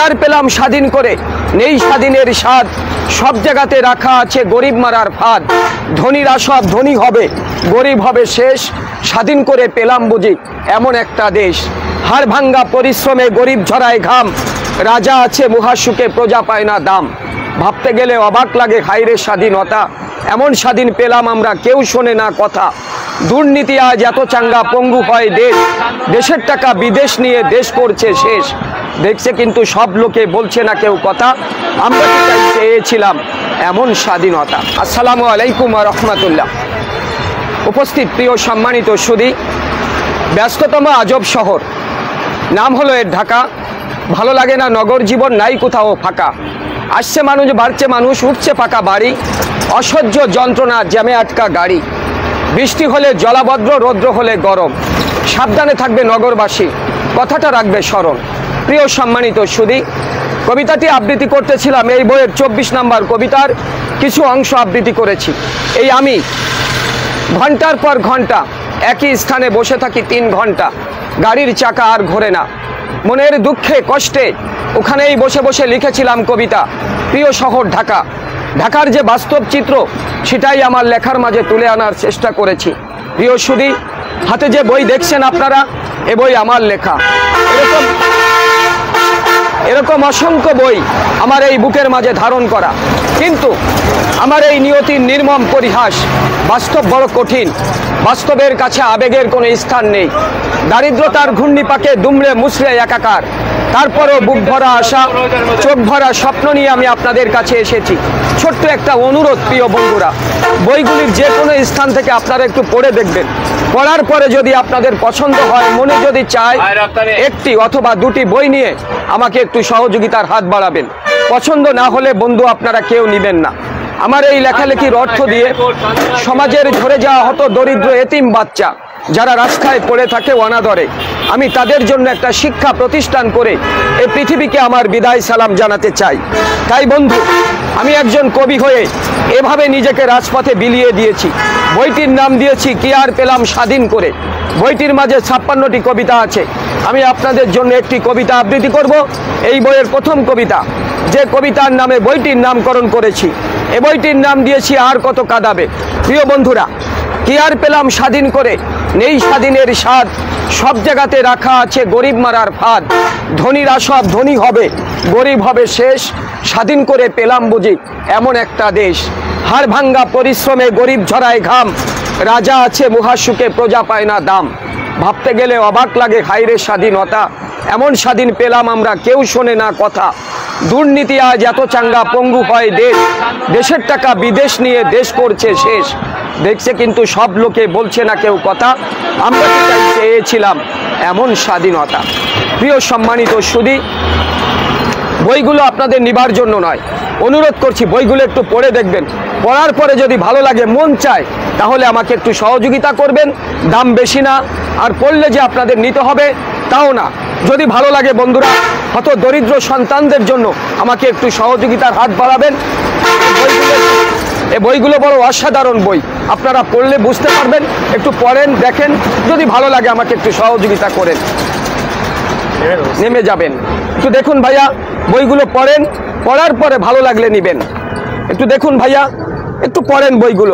আর পেলাম স্বাধীন করে, নেই স্বাধীনের স্বাদ, সব জায়গাতে রাখা আছে গরিব মারার ফাঁদ। ধনীরা সব ধনী হবে, গরিব হবে শেষ, স্বাধীন করে পেলাম বুঝি এমন একটা দেশ। হাড় ভাঙ্গা পরিশ্রমে গরিব ঝরায় ঘাম, রাজা আছে মহাসুখে প্রজা পায় না দাম। ভাবতে গেলে অবাক লাগে হায়রে স্বাধীনতা, এমন স্বাধীন পেলাম আমরা কেউ শোনে না কথা। দুর্নীতি আজ এত চাঙ্গা পঙ্গু হয় দেশ, দেশের টাকা বিদেশ নিয়ে দেশ করছে শেষ। দেখছে কিন্তু সব লোকে বলছে না কেউ কথা, আমরা কি তাই চেয়েছিলাম এমন স্বাধীনতা। আসসালামু আলাইকুম ওয়া রাহমাতুল্লাহ। উপস্থিত প্রিয় সম্মানিত সুধী, ব্যস্ততম আজব শহর, নাম হলো এর ঢাকা। ভালো লাগে না নগর জীবন, নাই কোথাও ফাঁকা। আসছে মানুষ, বাড়ছে মানুষ, উঠছে পাকা বাড়ি, অসহ্য যন্ত্রণা জ্যামে আটকা গাড়ি। বৃষ্টি হলে জলাবদ্র, রৌদ্র হলে গরম, সাবধানে থাকবে নগরবাসী, কথাটা রাখবে স্মরণ। প্রিয় সম্মানিত সুধী, কবিতাটি আবৃত্তি করতেছিলাম এই বইয়ের 24 নম্বর কবিতার কিছু অংশ আবৃত্তি করেছি। এই আমি ঘন্টার পর ঘন্টা একই স্থানে বসে থাকি 3 ঘন্টা, গাড়ির চাকা আর ঘোরে না। মনের দুঃখে কষ্টে ওখানেই বসে বসে লিখেছিলাম কবিতা। প্রিয় শহর ঢাকা, ঢাকার যে বাস্তব চিত্র সেটাই আমার লেখার মাঝে তুলে আনার চেষ্টা করেছি। প্রিয় সুধী, হাতে যে বই দেখছেন আপনারা, এ বই আমার লেখা। এরকম অসংখ্য বই আমার এই বুকের মাঝে ধারণ করা, কিন্তু আমার এই নিয়তির নির্মম পরিহাস। বাস্তব বড় কঠিন, বাস্তবের কাছে আবেগের কোনো স্থান নেই। দারিদ্রতার ঘূর্ণিপাকে দুমড়ে মুচড়ে একাকার, তারপরও বুক ভরা আশা, চোখ ভরা স্বপ্ন নিয়ে আমি আপনাদের কাছে এসেছি। ছোট্ট একটা অনুরোধ প্রিয় বন্ধুরা, বইগুলির যে কোনো স্থান থেকে আপনারা একটু পড়ে দেখবেন। পড়ার পরে যদি আপনাদের পছন্দ হয়, মনে যদি চায়, একটি অথবা দুটি বই নিয়ে আমাকে একটু সহযোগিতার হাত বাড়াবেন। পছন্দ না হলে বন্ধু আপনারা কেউ নেবেন না। আমার এই লেখালেখির অর্থ দিয়ে সমাজের ঝরে যাওয়া হতো দরিদ্র এতিম বাচ্চা যারা রাস্তায় পড়ে থাকে অনাদরে, আমি তাদের জন্য একটা শিক্ষা প্রতিষ্ঠান করে এই পৃথিবীকে আমার বিদায় সালাম জানাতে চাই। তাই বন্ধু, আমি একজন কবি হয়ে এভাবে নিজেকে রাজপথে বিলিয়ে দিয়েছি। বইটির নাম দিয়েছি কি আর পেলাম স্বাধীন করে। বইটির মাঝে 56টি কবিতা আছে। আমি আপনাদের জন্য একটি কবিতা আবৃত্তি করব। এই বইয়ের প্রথম কবিতা, যে কবিতার নামে বইটির নামকরণ করেছি। এ বইটির নাম দিয়েছি আর কত কাঁদাবে। প্রিয় বন্ধুরা, কি আর পেলাম স্বাধীন করে, নেই স্বাধীনের স্বাদ, সব জায়গাতে রাখা আছে গরিব মারার ফাঁদ। ধনীরা সব ধনী হবে, গরিব হবে শেষ, স্বাধীন করে পেলাম বুঝি এমন একটা দেশ। হাড় ভাঙ্গা পরিশ্রমে গরিব ঝরায় ঘাম, রাজা আছে মহাসুখে প্রজা পায় না দাম। ভাবতে গেলে অবাক লাগে হায়রে স্বাধীনতা, এমন স্বাধীন পেলাম আমরা কেউ শোনে না কথা। দুর্নীতি আজ এত চাঙ্গা পঙ্গু হয় দেশ, দেশের টাকা বিদেশ নিয়ে দেশ করছে শেষ। দেখছে কিন্তু সব লোকে বলছে না কেউ কথা, আমরা কি তাই চেয়েছিলাম এমন স্বাধীনতা। প্রিয় সম্মানিত সুধী, বইগুলো আপনাদের নিবার জন্য নয়, অনুরোধ করছি বইগুলো একটু পড়ে দেখবেন। পড়ার পরে যদি ভালো লাগে, মন চায়, তাহলে আমাকে একটু সহযোগিতা করবেন। দাম বেশি না, আর পড়লে যে আপনাদের নিতে হবে তাও না। যদি ভালো লাগে বন্ধুরা, হত দরিদ্র সন্তানদের জন্য আমাকে একটু সহযোগিতার হাত বাড়াবেন। এই বইগুলো বড় অসাধারণ বই, আপনারা পড়লে বুঝতে পারবেন। একটু পড়েন, দেখেন, যদি ভালো লাগে আমাকে একটু সহযোগিতা করেন, নেমে যাবেন। একটু দেখুন ভাইয়া, বইগুলো পড়েন, পড়ার পরে ভালো লাগলে নিবেন। একটু দেখুন ভাইয়া, একটু পড়েন বইগুলো।